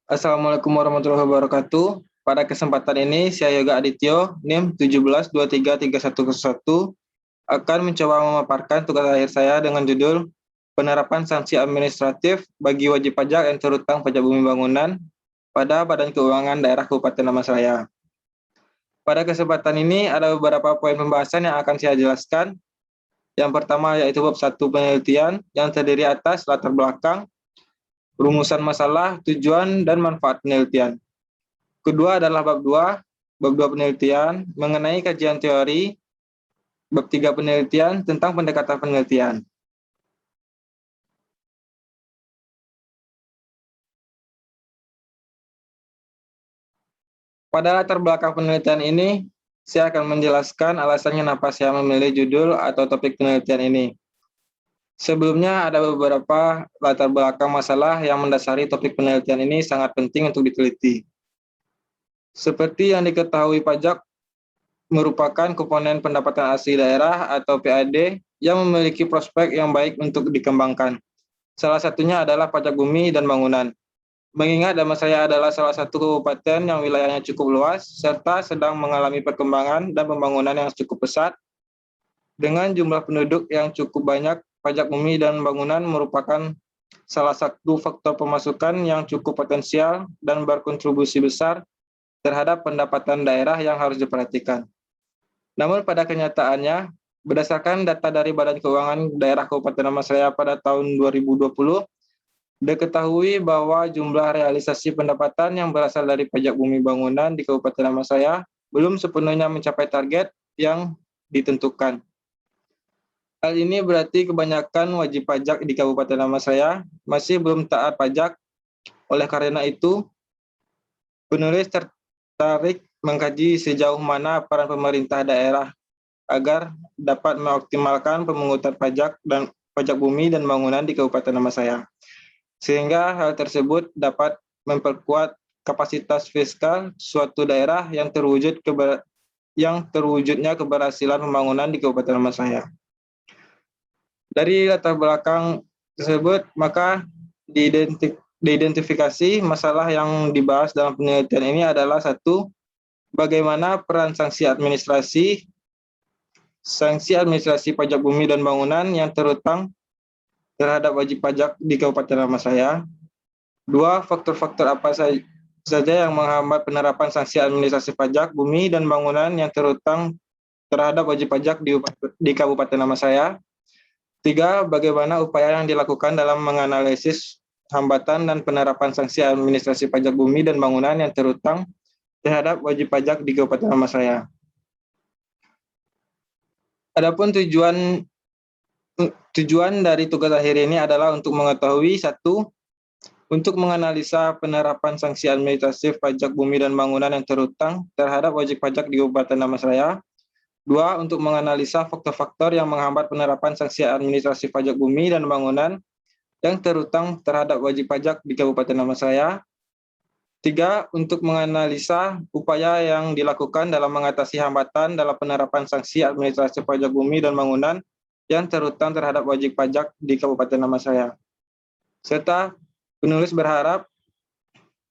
Assalamualaikum warahmatullahi wabarakatuh. Pada kesempatan ini, saya Yoga Adityo, NIM 17233101, akan mencoba memaparkan tugas akhir saya dengan judul Penerapan Sanksi Administratif bagi Wajib Pajak yang terhutang pajak bumi bangunan pada Badan Keuangan Daerah Kabupaten Damastraya. Pada kesempatan ini, ada beberapa poin pembahasan yang akan saya jelaskan. Yang pertama yaitu bab 1 penelitian yang terdiri atas latar belakang, rumusan masalah, tujuan, dan manfaat penelitian. Kedua adalah bab 2 penelitian mengenai kajian teori, bab 3 penelitian tentang pendekatan penelitian. Pada latar belakang penelitian ini, saya akan menjelaskan alasannya kenapa saya memilih judul atau topik penelitian ini. Sebelumnya ada beberapa latar belakang masalah yang mendasari topik penelitian ini sangat penting untuk diteliti. Seperti yang diketahui, pajak merupakan komponen pendapatan asli daerah atau PAD yang memiliki prospek yang baik untuk dikembangkan. Salah satunya adalah pajak bumi dan bangunan. Mengingat Damastraya adalah salah satu kabupaten yang wilayahnya cukup luas, serta sedang mengalami perkembangan dan pembangunan yang cukup pesat, dengan jumlah penduduk yang cukup banyak, pajak bumi dan bangunan merupakan salah satu faktor pemasukan yang cukup potensial dan berkontribusi besar terhadap pendapatan daerah yang harus diperhatikan. Namun pada kenyataannya, berdasarkan data dari Badan Keuangan Daerah Kabupaten Damastraya pada tahun 2020, diketahui bahwa jumlah realisasi pendapatan yang berasal dari pajak bumi bangunan di Kabupaten Damastraya belum sepenuhnya mencapai target yang ditentukan. Hal ini berarti kebanyakan wajib pajak di Kabupaten Damastraya masih belum taat pajak. Oleh karena itu, penulis tertarik mengkaji sejauh mana peran pemerintah daerah agar dapat mengoptimalkan pemungutan pajak dan pajak bumi dan bangunan di Kabupaten Damastraya, sehingga hal tersebut dapat memperkuat kapasitas fiskal suatu daerah yang terwujudnya keberhasilan pembangunan di Kabupaten Damastraya. Dari latar belakang tersebut, maka diidentifikasi masalah yang dibahas dalam penelitian ini adalah satu, bagaimana peran sanksi administrasi pajak bumi dan bangunan yang terhutang terhadap wajib pajak di Kabupaten Damastraya. Dua, faktor-faktor apa saja yang menghambat penerapan sanksi administrasi pajak bumi dan bangunan yang terhutang terhadap wajib pajak di Kabupaten Damastraya. Tiga, bagaimana upaya yang dilakukan dalam menganalisis hambatan dan penerapan sanksi administrasi pajak bumi dan bangunan yang terhutang terhadap wajib pajak di Kabupaten Damastraya. Adapun tujuan dari tugas akhir ini adalah untuk mengetahui satu, untuk menganalisa penerapan sanksi administratif pajak bumi dan bangunan yang terhutang terhadap wajib pajak di Kabupaten Damastraya. Dua, untuk menganalisa faktor-faktor yang menghambat penerapan sanksi administrasi pajak bumi dan bangunan yang terhutang terhadap wajib pajak di Kabupaten Damastraya. Tiga, untuk menganalisa upaya yang dilakukan dalam mengatasi hambatan dalam penerapan sanksi administrasi pajak bumi dan bangunan yang terhutang terhadap wajib pajak di Kabupaten Damastraya. Serta penulis berharap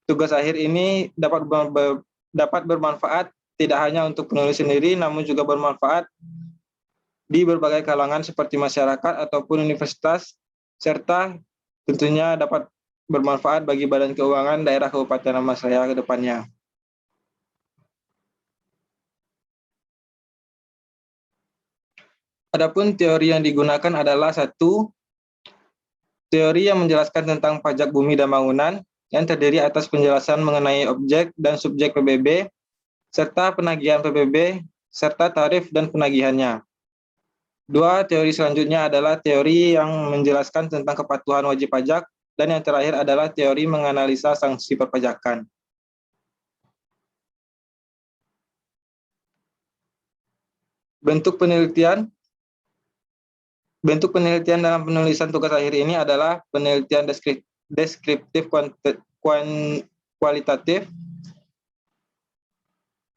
tugas akhir ini dapat bermanfaat tidak hanya untuk penulis sendiri, namun juga bermanfaat di berbagai kalangan seperti masyarakat ataupun universitas, serta tentunya dapat bermanfaat bagi Badan Keuangan Daerah Kabupaten Damastraya ke depannya. Adapun teori yang digunakan adalah satu, teori yang menjelaskan tentang pajak bumi dan bangunan yang terdiri atas penjelasan mengenai objek dan subjek PBB, serta penagihan PBB, serta tarif dan penagihannya. Dua, teori selanjutnya adalah teori yang menjelaskan tentang kepatuhan wajib pajak, dan yang terakhir adalah teori menganalisa sanksi perpajakan. Bentuk penelitian dalam penulisan tugas akhir ini adalah penelitian deskriptif kualitatif.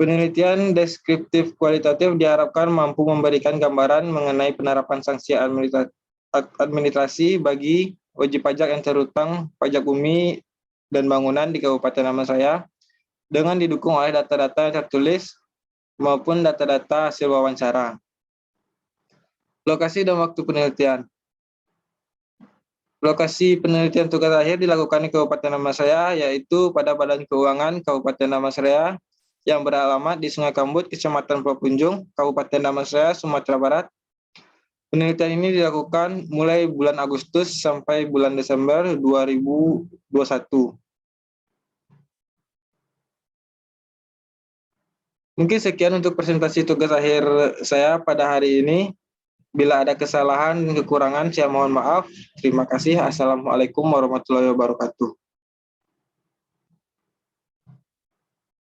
Penelitian deskriptif kualitatif diharapkan mampu memberikan gambaran mengenai penerapan sanksi administrasi bagi wajib pajak yang terhutang pajak bumi dan bangunan di Kabupaten Damansraya dengan didukung oleh data-data yang tertulis maupun data-data hasil wawancara. Lokasi dan waktu penelitian. Lokasi penelitian tugas akhir dilakukan di Kabupaten Damansraya, yaitu pada Badan Keuangan Kabupaten Damansraya yang beralamat di Sungai Kambut, Kecamatan Pulau Punjung, Kabupaten Damansraya, Sumatera Barat. Penelitian ini dilakukan mulai bulan Agustus sampai bulan Desember 2021. Mungkin sekian untuk presentasi tugas akhir saya pada hari ini. Bila ada kesalahan dan kekurangan, saya mohon maaf. Terima kasih. Assalamualaikum warahmatullahi wabarakatuh.